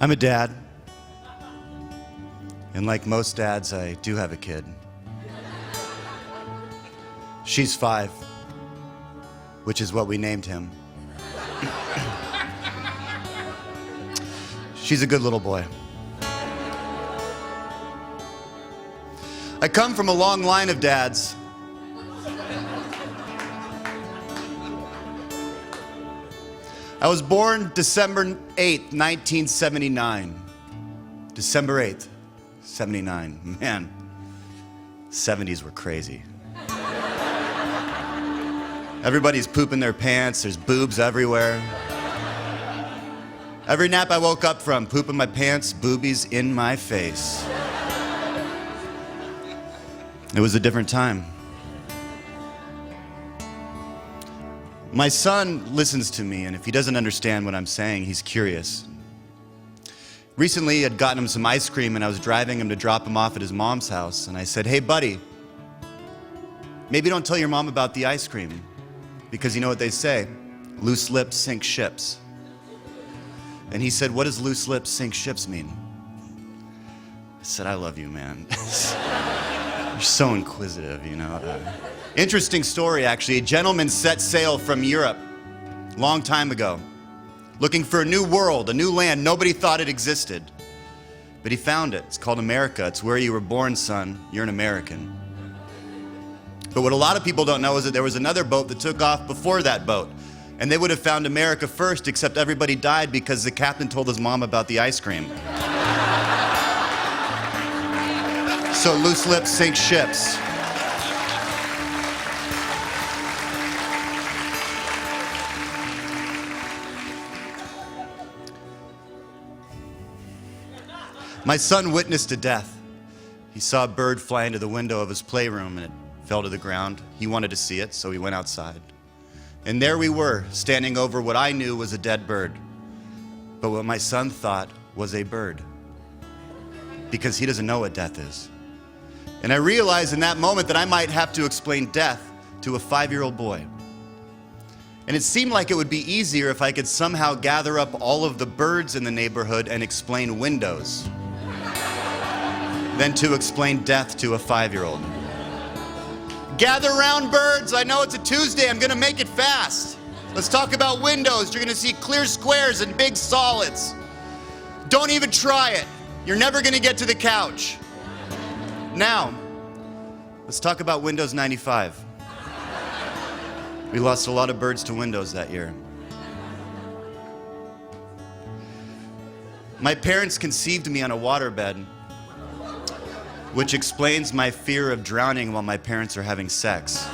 I'm a dad. And like most dads, I do have a kid. She's 5, which is what we named him. She's a good little boy. I come from a long line of dads. I was born December 8th, 1979. December 8th, 79. Man, 70s were crazy. Everybody's pooping their pants, there's boobs everywhere. Every nap I woke up from, pooping my pants, boobies in my face. It was a different time. My son listens to me, and if he doesn't understand what I'm saying, he's curious. Recently, I'd gotten him some ice cream, and I was driving him to drop him off at his mom's house, and I said, "Hey, buddy, maybe don't tell your mom about the ice cream, because you know what they say, loose lips sink ships." And he said, "What does loose lips sink ships mean?" I said, "I love you, man." You're so inquisitive, you know. Interesting story, actually. A gentleman set sail from Europe a long time ago, looking for a new world, a new land. Nobody thought it existed. But he found it. It's called America. It's where you were born, son. You're an American. But what a lot of people don't know is that there was another boat that took off before that boat. And they would have found America first, except everybody died because the captain told his mom about the ice cream. So loose lips sink ships. My son witnessed a death. He saw a bird fly into the window of his playroom and it fell to the ground. He wanted to see it, so he went outside. And there we were, standing over what I knew was a dead bird, but what my son thought was a bird, because he doesn't know what death is. And I realized in that moment that I might have to explain death to a 5-year-old boy. And it seemed like it would be easier if I could somehow gather up all of the birds in the neighborhood and explain windows than to explain death to a 5-year-old. Gather around, birds. I know it's a Tuesday. I'm gonna make it fast. Let's talk about windows. You're gonna see clear squares and big solids. Don't even try it. You're never gonna get to the couch. Now, let's talk about Windows 95. We lost a lot of birds to Windows that year. My parents conceived me on a waterbed, which explains my fear of drowning while my parents are having sex.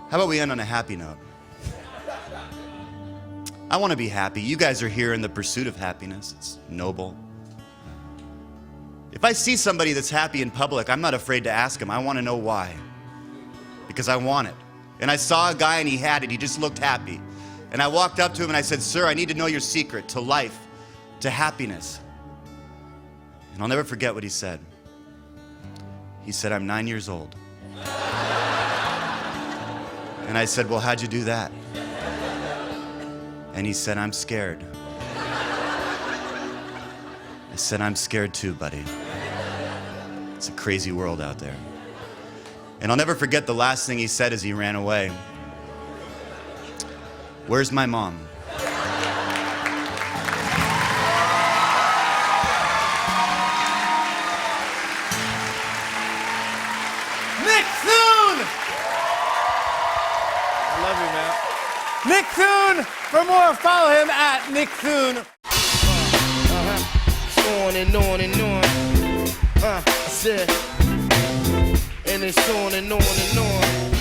How about we end on a happy note? I want to be happy. You guys are here in the pursuit of happiness. It's noble. If I see somebody that's happy in public, I'm not afraid to ask him. I want to know why. Because I want it. And I saw a guy and he had it. He just looked happy. And I walked up to him and I said, "Sir, I need to know your secret to life, to happiness." And I'll never forget what he said. He said, "I'm 9 years old." And I said, "Well, how'd you do that?" And he said, "I'm scared." I said, "I'm scared too, buddy. It's a crazy world out there." And I'll never forget the last thing he said as he ran away. "Where's my mom?" Nick Thune! I love you, man. Nick Thune! For more, follow him at Nick Thune. On and on and on. I said, and it's on and on and on.